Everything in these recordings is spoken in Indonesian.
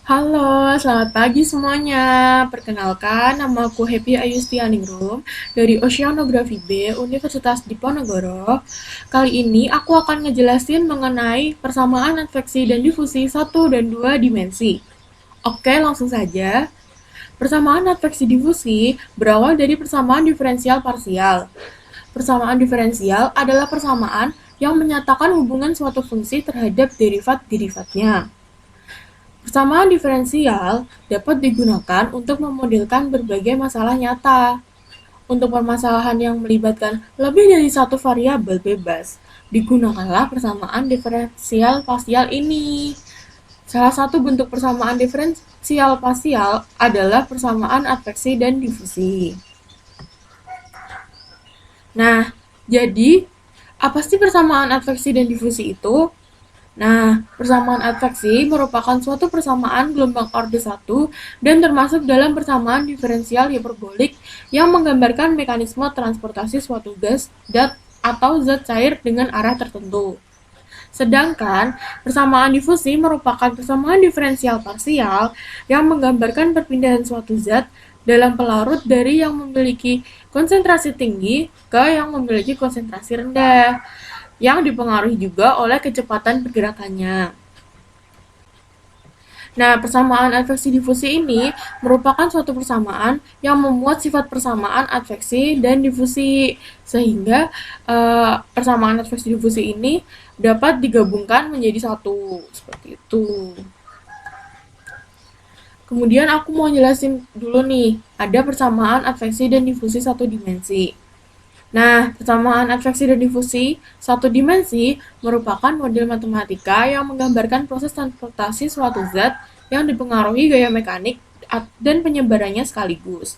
Halo, selamat pagi semuanya. Perkenalkan, nama aku Happy Ayustianingrum dari Oceanografi B, Universitas Diponegoro. Kali ini aku akan ngejelasin mengenai persamaan adveksi dan difusi satu dan 2 dimensi. Oke, langsung saja. Persamaan adveksi difusi berawal dari persamaan diferensial parsial. Persamaan diferensial adalah persamaan yang menyatakan hubungan suatu fungsi terhadap derivat-derivatnya. Persamaan diferensial dapat digunakan untuk memodelkan berbagai masalah nyata. Untuk permasalahan yang melibatkan lebih dari satu variabel bebas, digunakanlah persamaan diferensial parsial ini. Salah satu bentuk persamaan diferensial parsial adalah persamaan adveksi dan difusi. Nah, jadi apa sih persamaan adveksi dan difusi itu? Nah, persamaan adveksi merupakan suatu persamaan gelombang orde 1 dan termasuk dalam persamaan diferensial hiperbolik yang menggambarkan mekanisme transportasi suatu gas, dat, atau zat cair dengan arah tertentu. Sedangkan persamaan difusi merupakan persamaan diferensial parsial yang menggambarkan perpindahan suatu zat dalam pelarut dari yang memiliki konsentrasi tinggi ke yang memiliki konsentrasi rendah, yang dipengaruhi juga oleh kecepatan pergerakannya. Nah, persamaan adveksi difusi ini merupakan suatu persamaan yang memuat sifat persamaan adveksi dan difusi, sehingga persamaan adveksi difusi ini dapat digabungkan menjadi satu, seperti itu. Kemudian aku mau jelasin dulu nih, ada persamaan adveksi dan difusi satu dimensi. Nah, persamaan adveksi dan difusi satu dimensi merupakan model matematika yang menggambarkan proses transportasi suatu zat yang dipengaruhi gaya mekanik dan penyebarannya sekaligus.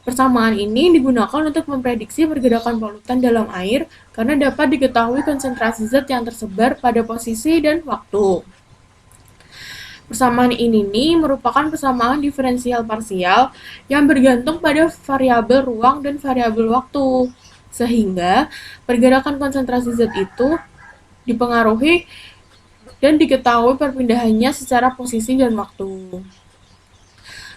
Persamaan ini digunakan untuk memprediksi pergerakan polutan dalam air karena dapat diketahui konsentrasi zat yang tersebar pada posisi dan waktu. Persamaan ini merupakan persamaan diferensial parsial yang bergantung pada variabel ruang dan variabel waktu, sehingga pergerakan konsentrasi zat itu dipengaruhi dan diketahui perpindahannya secara posisi dan waktu.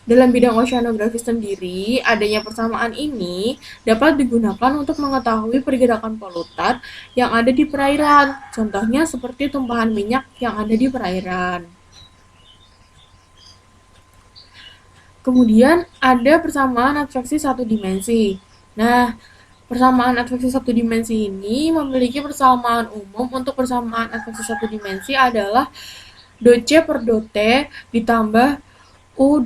Dalam bidang oceanografi sendiri, adanya persamaan ini dapat digunakan untuk mengetahui pergerakan polutan yang ada di perairan, contohnya seperti tumpahan minyak yang ada di perairan. Kemudian ada persamaan adveksi satu dimensi. Nah, persamaan adveksi satu dimensi ini memiliki persamaan umum. Untuk persamaan adveksi satu dimensi adalah do C per do T ditambah U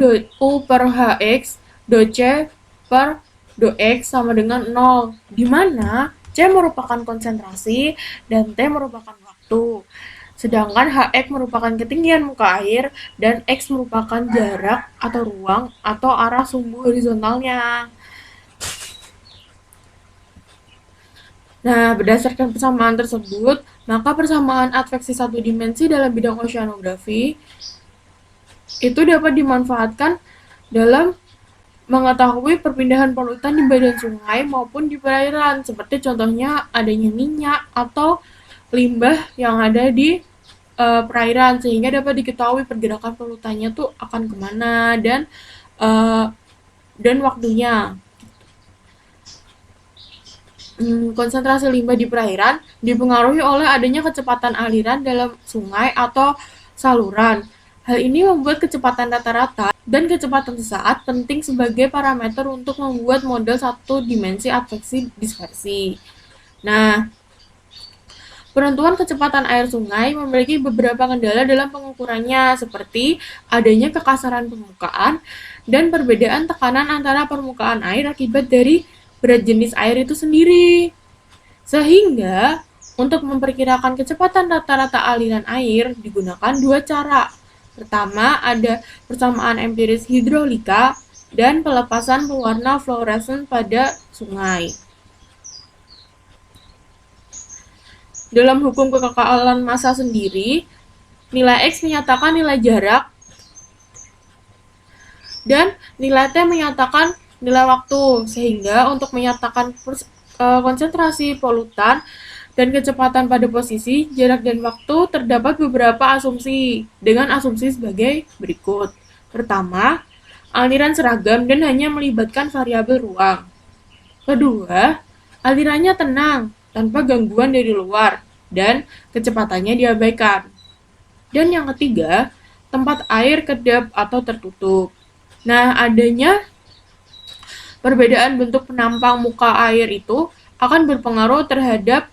per Hx do C per do X sama dengan 0, di mana C merupakan konsentrasi dan T merupakan waktu. Sedangkan Hx merupakan ketinggian muka air dan X merupakan jarak atau ruang atau arah sumbu horizontalnya. Nah, berdasarkan persamaan tersebut, maka persamaan adveksi satu dimensi dalam bidang oceanografi itu dapat dimanfaatkan dalam mengetahui perpindahan polutan di badan sungai maupun di perairan, seperti contohnya adanya minyak atau limbah yang ada di perairan, sehingga dapat diketahui pergerakan polutannya tuh akan kemana uh, dan waktunya. Konsentrasi limbah di perairan dipengaruhi oleh adanya kecepatan aliran dalam sungai atau saluran. Hal ini membuat kecepatan rata-rata dan kecepatan sesaat penting sebagai parameter untuk membuat model satu dimensi adveksi dispersi. Nah, penentuan kecepatan air sungai memiliki beberapa kendala dalam pengukurannya, seperti adanya kekasaran permukaan dan perbedaan tekanan antara permukaan air akibat dari berat jenis air itu sendiri. Sehingga, untuk memperkirakan kecepatan rata-rata aliran air digunakan dua cara. Pertama, ada persamaan empiris hidrolika dan pelepasan pewarna fluoresen pada sungai. Dalam hukum kekekalan massa sendiri, nilai X menyatakan nilai jarak dan nilai T menyatakan nilai waktu, sehingga untuk menyatakan konsentrasi polutan dan kecepatan pada posisi, jarak dan waktu, terdapat beberapa asumsi, dengan asumsi sebagai berikut. Pertama, aliran seragam dan hanya melibatkan variabel ruang. Kedua, alirannya tenang, tanpa gangguan dari luar, dan kecepatannya diabaikan. Dan yang ketiga, tempat air kedap atau tertutup. Nah, adanya perbedaan bentuk penampang muka air itu akan berpengaruh terhadap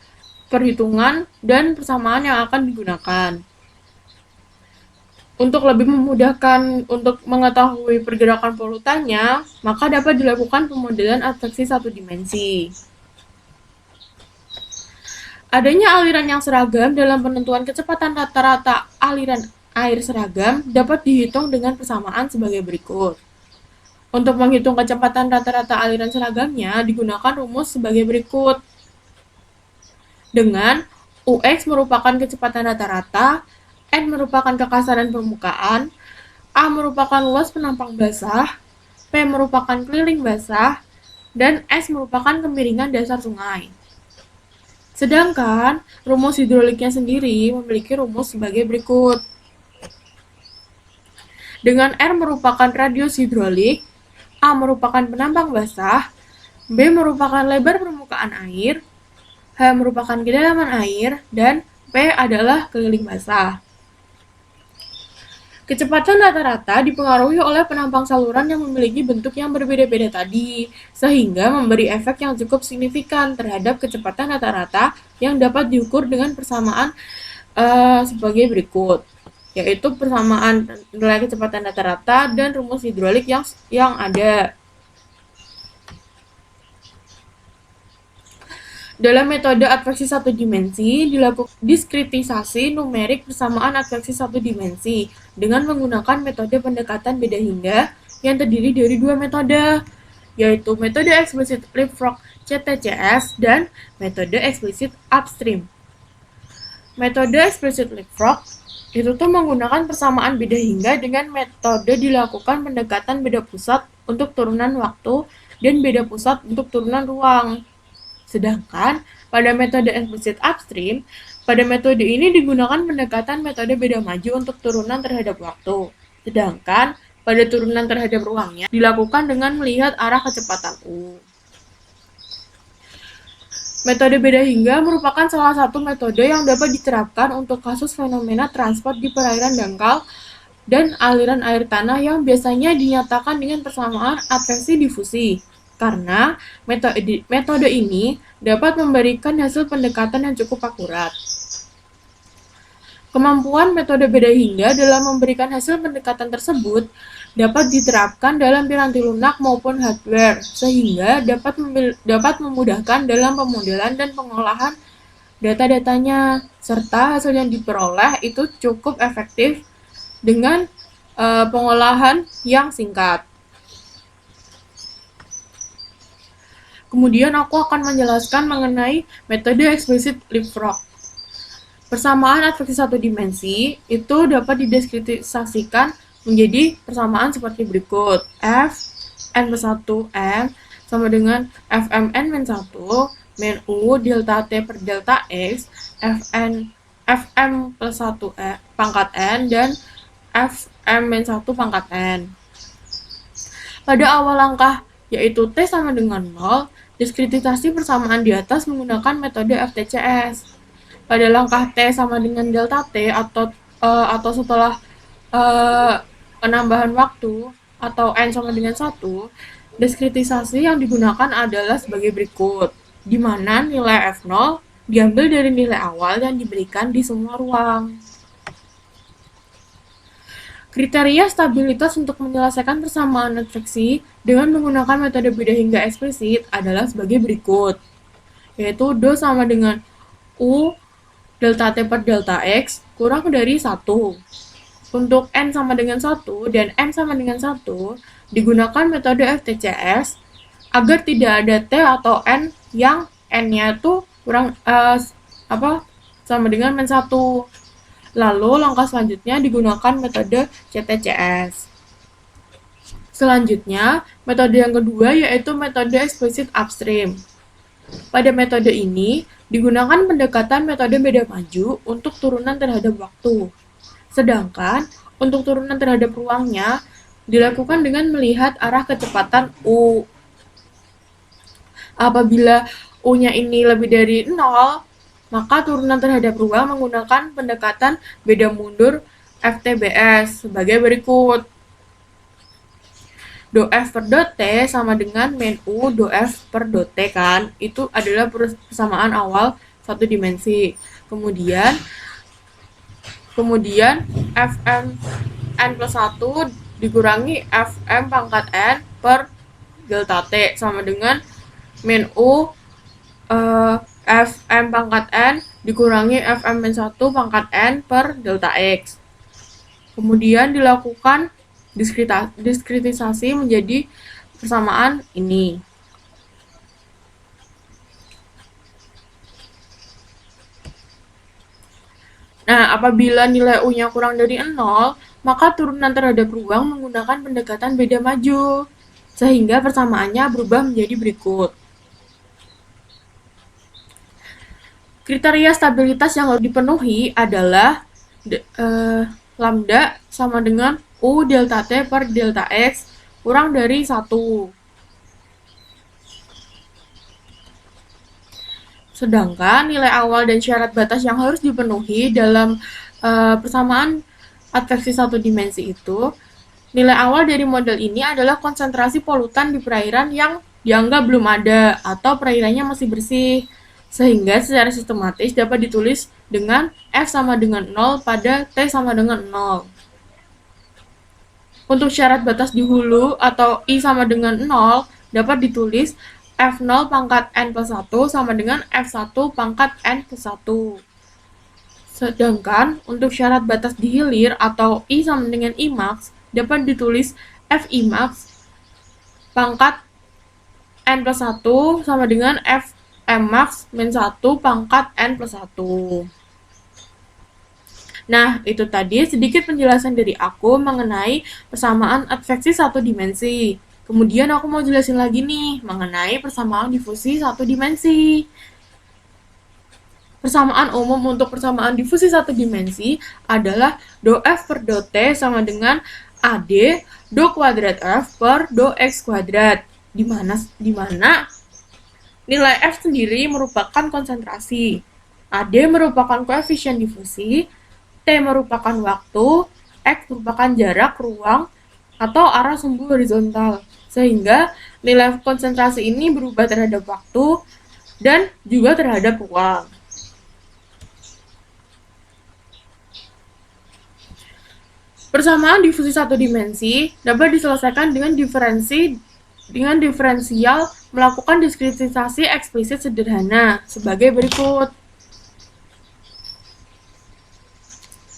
perhitungan dan persamaan yang akan digunakan. Untuk lebih memudahkan untuk mengetahui pergerakan polutannya, maka dapat dilakukan pemodelan adveksi satu dimensi. Adanya aliran yang seragam dalam penentuan kecepatan rata-rata aliran air seragam dapat dihitung dengan persamaan sebagai berikut. Untuk menghitung kecepatan rata-rata aliran seragamnya, digunakan rumus sebagai berikut. Dengan UX merupakan kecepatan rata-rata, N merupakan kekasaran permukaan, A merupakan luas penampang basah, P merupakan keliling basah, dan S merupakan kemiringan dasar sungai. Sedangkan rumus hidroliknya sendiri memiliki rumus sebagai berikut. Dengan R merupakan radius hidrolik, A merupakan penampang basah, B merupakan lebar permukaan air, H merupakan kedalaman air, dan P adalah keliling basah. Kecepatan rata-rata dipengaruhi oleh penampang saluran yang memiliki bentuk yang berbeda-beda tadi, sehingga memberi efek yang cukup signifikan terhadap kecepatan rata-rata yang dapat diukur dengan persamaan sebagai berikut, yaitu persamaan nilai kecepatan rata-rata dan rumus hidrolik yang ada. Dalam metode adveksi satu dimensi, dilakukan diskritisasi numerik persamaan adveksi satu dimensi dengan menggunakan metode pendekatan beda hingga yang terdiri dari dua metode, yaitu metode explicit leapfrog CTCS dan metode explicit upstream. Metode explicit leapfrog itu tuh menggunakan persamaan beda hingga dengan metode dilakukan pendekatan beda pusat untuk turunan waktu dan beda pusat untuk turunan ruang. Sedangkan pada metode explicit upstream, pada metode ini digunakan pendekatan metode beda maju untuk turunan terhadap waktu. Sedangkan pada turunan terhadap ruangnya dilakukan dengan melihat arah kecepatan U. Metode beda hingga merupakan salah satu metode yang dapat diterapkan untuk kasus fenomena transport di perairan dangkal dan aliran air tanah yang biasanya dinyatakan dengan persamaan adveksi difusi. Karena metode ini dapat memberikan hasil pendekatan yang cukup akurat. Kemampuan metode beda hingga dalam memberikan hasil pendekatan tersebut dapat diterapkan dalam piranti lunak maupun hardware, sehingga dapat memudahkan dalam pemodelan dan pengolahan data-datanya, serta hasil yang diperoleh itu cukup efektif dengan pengolahan yang singkat. Kemudian aku akan menjelaskan mengenai metode explicit leapfrog. Persamaan adveksi satu dimensi itu dapat dideskritisasikan menjadi persamaan seperti berikut. F n plus 1 m sama dengan Fmn-1 min U delta T per delta X Fm plus 1 pangkat N dan Fm-1 pangkat N. Pada awal langkah yaitu T sama dengan 0, diskritisasi persamaan di atas menggunakan metode FTCS. Pada langkah T sama dengan delta T atau setelah penambahan waktu atau N sama dengan 1, diskritisasi yang digunakan adalah sebagai berikut, di mana nilai F0 diambil dari nilai awal yang diberikan di semua ruang. Kriteria stabilitas untuk menyelesaikan persamaan adveksi dengan menggunakan metode beda hingga eksplisit adalah sebagai berikut, yaitu Do sama dengan U delta T per delta X kurang dari 1. Untuk N sama dengan 1 dan M sama dengan 1, digunakan metode FTCS agar tidak ada T atau N yang N-nya itu kurang sama dengan min 1. Lalu langkah selanjutnya digunakan metode CTCS. Selanjutnya, metode yang kedua yaitu metode explicit upstream. Pada metode ini, Digunakan pendekatan metode beda maju untuk turunan terhadap waktu. Sedangkan untuk turunan terhadap ruangnya dilakukan dengan melihat arah kecepatan U. Apabila U-nya ini lebih dari 0, maka turunan terhadap ruang menggunakan pendekatan beda mundur FTBS sebagai berikut. Do F per do T sama dengan min U do F per do T kan. Itu adalah persamaan awal satu dimensi. Kemudian Fm n plus 1 dikurangi Fm pangkat n per delta T sama dengan min U Fm pangkat n dikurangi Fm min 1 pangkat n per delta X. Kemudian dilakukan diskritisasi menjadi persamaan ini. Nah, apabila nilai U-nya kurang dari 0, maka turunan terhadap ruang menggunakan pendekatan beda maju, sehingga persamaannya berubah menjadi berikut. Kriteria stabilitas yang harus dipenuhi adalah lambda sama dengan U delta T per delta X kurang dari 1. Sedangkan nilai awal dan syarat batas yang harus dipenuhi dalam persamaan adveksi satu dimensi itu, nilai awal dari model ini adalah konsentrasi polutan di perairan yang dianggap belum ada atau perairannya masih bersih, sehingga secara sistematis dapat ditulis dengan F sama dengan 0 pada T sama dengan 0. Untuk syarat batas di hulu atau I sama dengan 0 dapat ditulis F0 pangkat N plus 1 sama dengan F1 pangkat N plus 1. Sedangkan untuk syarat batas di hilir atau I sama dengan I max dapat ditulis Fi max pangkat N plus 1 sama dengan Fm max min 1 pangkat N plus 1. Nah, itu tadi sedikit penjelasan dari aku mengenai persamaan adveksi satu dimensi. Kemudian aku mau jelasin lagi nih mengenai persamaan difusi satu dimensi. Persamaan umum untuk persamaan difusi satu dimensi adalah do F per do T sama dengan AD do kuadrat F per do X kuadrat. Di mana nilai F sendiri merupakan konsentrasi, AD merupakan koefisien difusi, T merupakan waktu, X merupakan jarak, ruang, atau arah sumbu horizontal. Sehingga nilai konsentrasi ini berubah terhadap waktu dan juga terhadap ruang. Persamaan difusi satu dimensi dapat diselesaikan dengan diferensial melakukan diskritisasi eksplisit sederhana sebagai berikut.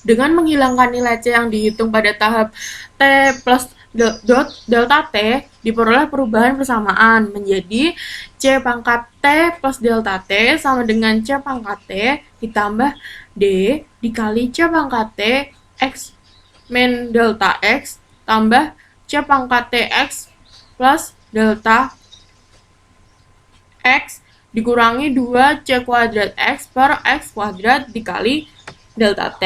Dengan menghilangkan nilai C yang dihitung pada tahap T plus delta T, diperoleh perubahan persamaan menjadi C pangkat T plus delta T sama dengan C pangkat T ditambah D dikali C pangkat T X min delta X tambah C pangkat TX plus delta X dikurangi 2 C kuadrat X per X kuadrat dikali delta T.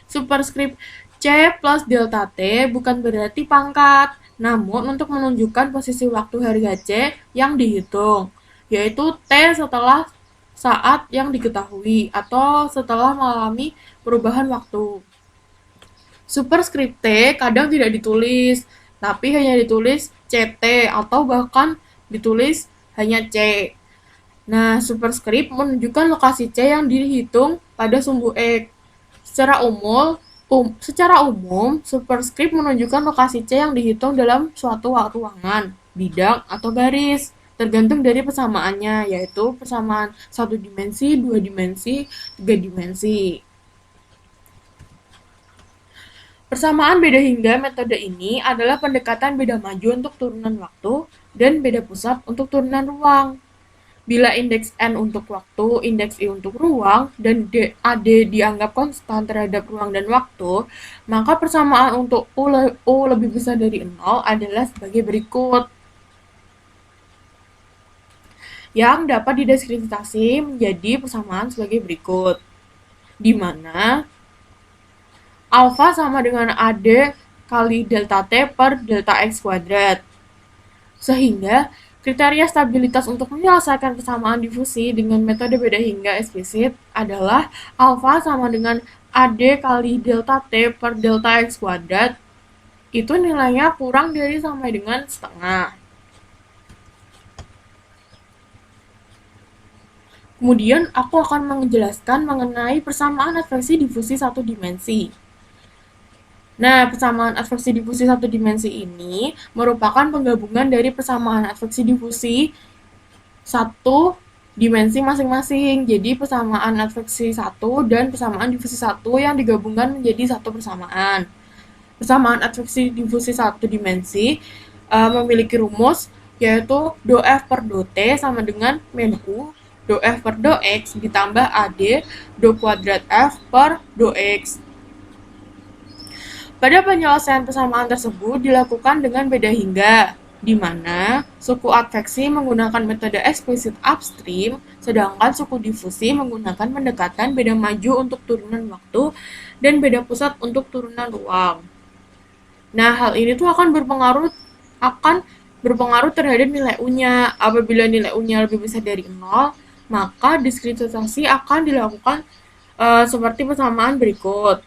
Superskrip C plus delta T bukan berarti pangkat, namun untuk menunjukkan posisi waktu harga C yang dihitung, yaitu T setelah saat yang diketahui atau setelah mengalami perubahan waktu. Superskrip T kadang tidak ditulis, tapi hanya ditulis CT atau bahkan ditulis hanya C. Nah, superskrip menunjukkan lokasi C yang dihitung pada sumbu X. Secara umum, superskrip menunjukkan lokasi C yang dihitung dalam suatu ruangan, bidang, atau garis, tergantung dari persamaannya, yaitu persamaan satu dimensi, dua dimensi, tiga dimensi. Persamaan beda hingga metode ini adalah pendekatan beda maju untuk turunan waktu dan beda pusat untuk turunan ruang. Bila indeks N untuk waktu, indeks I untuk ruang, dan AD dianggap konstan terhadap ruang dan waktu, maka persamaan untuk U lebih besar dari 0 adalah sebagai berikut. yang dapat didiskreditasi menjadi persamaan sebagai berikut, di mana alfa sama dengan AD kali delta T per delta X kuadrat. Sehingga kriteria stabilitas untuk menyelesaikan persamaan difusi dengan metode beda hingga eksplisit adalah alfa sama dengan AD kali delta T per delta X kuadrat, itu nilainya kurang dari sampai dengan setengah. Kemudian aku akan menjelaskan mengenai persamaan adveksi difusi satu dimensi. Nah, persamaan adveksi difusi satu dimensi ini merupakan penggabungan dari persamaan adveksi difusi satu dimensi masing-masing. Jadi persamaan adveksi satu dan persamaan difusi satu yang digabungkan menjadi satu persamaan. Persamaan adveksi difusi satu dimensi memiliki rumus yaitu do F per do T sama dengan min U do F per do X ditambah AD do kuadrat F per do X. Pada penyelesaian persamaan tersebut dilakukan dengan beda hingga, di mana suku adveksi menggunakan metode eksplisit upstream, sedangkan suku difusi menggunakan pendekatan beda maju untuk turunan waktu dan beda pusat untuk turunan ruang. Nah, hal ini tuh akan berpengaruh terhadap nilai U-nya. Apabila nilai U-nya lebih besar dari 0, maka diskreditasi akan dilakukan seperti persamaan berikut.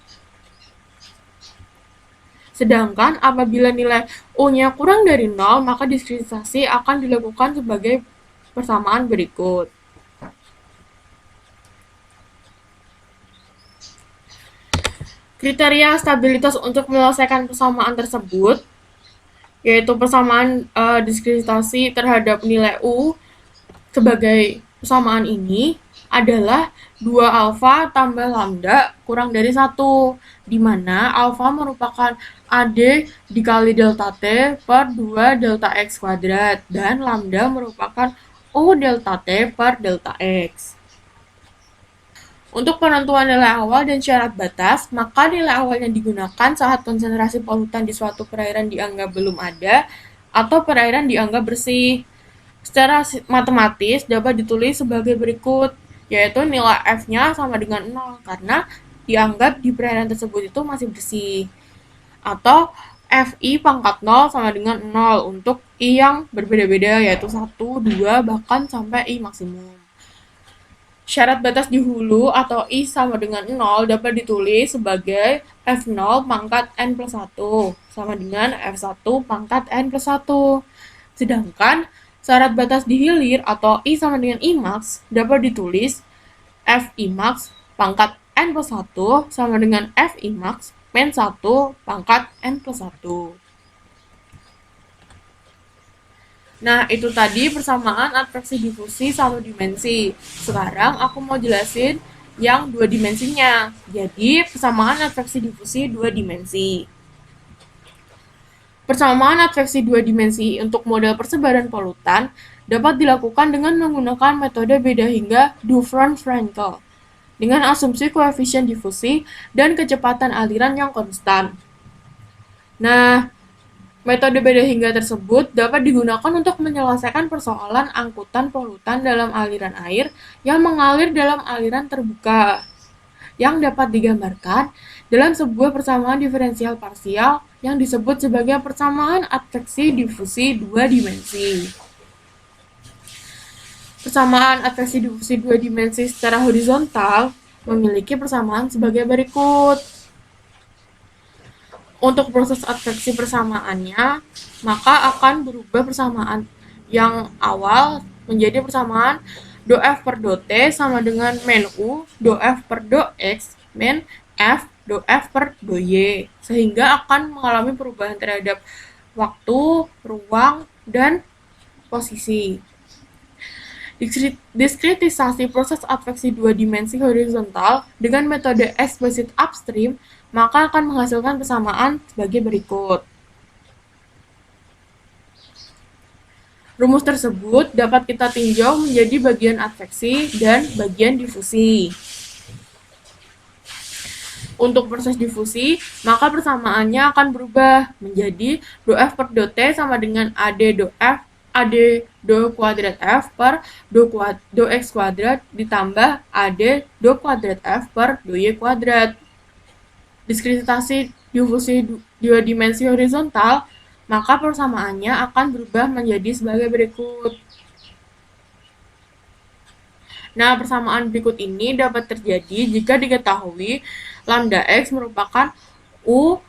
Sedangkan apabila nilai U-nya kurang dari 0, maka diskreditasi akan dilakukan sebagai persamaan berikut. Kriteria stabilitas untuk menyelesaikan persamaan tersebut yaitu persamaan diskreditasi terhadap nilai U sebagai persamaan ini adalah 2 alfa tambah lambda kurang dari 1, di mana alfa merupakan AD dikali delta T per 2 delta X kuadrat, dan lambda merupakan U delta T per delta X. Untuk penentuan nilai awal dan syarat batas, maka nilai awal yang digunakan saat konsentrasi polutan di suatu perairan dianggap belum ada atau perairan dianggap bersih. Secara matematis dapat ditulis sebagai berikut, yaitu nilai F-nya sama dengan 0 karena dianggap di perairan tersebut itu masih bersih. Atau FI pangkat 0 sama dengan 0 untuk I yang berbeda-beda yaitu 1, 2, bahkan sampai I maksimum. Syarat batas di hulu atau I sama dengan 0 dapat ditulis sebagai F0 pangkat N plus 1 sama dengan F1 pangkat N plus 1. Sedangkan syarat batas di hilir atau I sama dengan I max dapat ditulis Fi max pangkat N plus 1 sama dengan Fi max min 1 pangkat N plus 1. Nah, itu tadi persamaan adveksi difusi satu dimensi. Sekarang aku mau jelasin yang dua dimensinya. Jadi, persamaan adveksi difusi dua dimensi. Persamaan adveksi dua dimensi untuk model persebaran polutan dapat dilakukan dengan menggunakan metode beda hingga Dufran-Frankel dengan asumsi koefisien difusi dan kecepatan aliran yang konstan. Nah, metode beda hingga tersebut dapat digunakan untuk menyelesaikan persoalan angkutan polutan dalam aliran air yang mengalir dalam aliran terbuka, yang dapat digambarkan dalam sebuah persamaan diferensial parsial yang disebut sebagai persamaan adveksi difusi dua dimensi. Persamaan adveksi difusi dua dimensi secara horizontal memiliki persamaan sebagai berikut. Untuk proses adveksi persamaannya, maka akan berubah persamaan yang awal menjadi persamaan do F per do T sama dengan min U do F per do X min F do F per do Y, sehingga akan mengalami perubahan terhadap waktu, ruang, dan posisi. Diskretisasi proses adveksi dua dimensi horizontal dengan metode eksplisit upstream maka akan menghasilkan persamaan sebagai berikut. Rumus tersebut dapat kita tinjau menjadi bagian adveksi dan bagian difusi. Untuk proses difusi, maka persamaannya akan berubah menjadi do F per do T sama dengan AD do F AD do kuadrat F per do X kuadrat ditambah AD do kuadrat F per do Y kuadrat. Diskretitasi difusi dua dimensi horizontal, maka persamaannya akan berubah menjadi sebagai berikut. Nah, persamaan berikut ini dapat terjadi jika diketahui lambda X merupakan U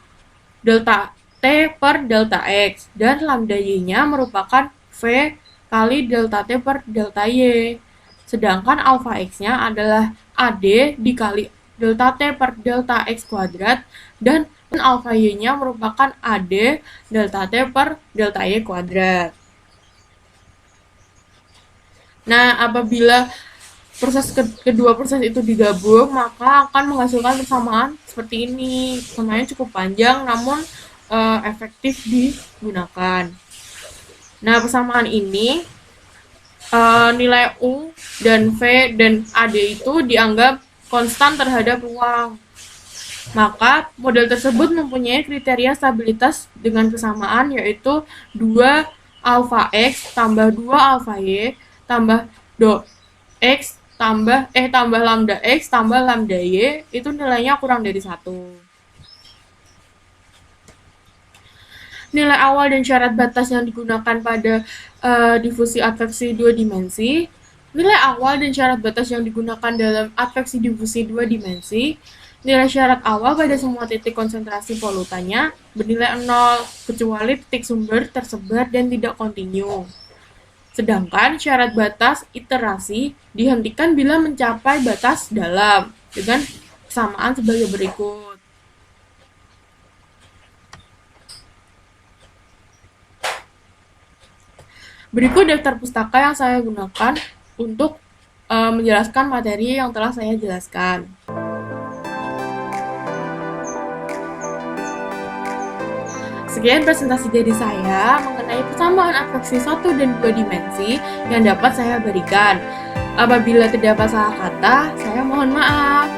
delta T per delta X dan lambda Y-nya merupakan V kali delta T per delta Y. Sedangkan alpha X-nya adalah AD dikali delta T per delta X kuadrat dan alpha Y-nya merupakan AD delta T per delta Y kuadrat. Nah, apabila kedua proses itu digabung, maka akan menghasilkan persamaan seperti ini. Persamaannya cukup panjang namun efektif digunakan. Nah, persamaan ini nilai U dan V dan AD itu dianggap konstan terhadap ruang. Maka model tersebut mempunyai kriteria stabilitas dengan persamaan yaitu 2 alpha X tambah 2 alpha Y tambah do X tambah lambda X tambah lambda Y itu nilainya kurang dari 1. Nilai awal dan syarat batas yang digunakan pada difusi adveksi dua dimensi. Nilai awal dan syarat batas yang digunakan dalam adveksi difusi dua dimensi. Nilai syarat awal pada semua titik konsentrasi polutannya bernilai 0, kecuali titik sumber tersebar dan tidak kontinu. Sedangkan syarat batas iterasi dihentikan bila mencapai batas dalam dengan persamaan sebagai berikut. Berikut daftar pustaka yang saya gunakan untuk menjelaskan materi yang telah saya jelaskan. Sekian presentasi dari saya mengenai persamaan adveksi 1 dan 2 dimensi yang dapat saya berikan. Apabila terdapat salah kata, saya mohon maaf.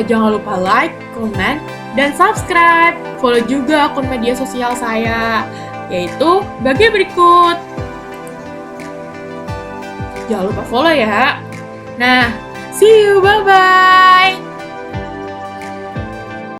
Jangan lupa like, comment, dan subscribe. Follow juga akun media sosial saya, yaitu bagi berikut. Jangan lupa follow ya. Nah, see you, bye-bye.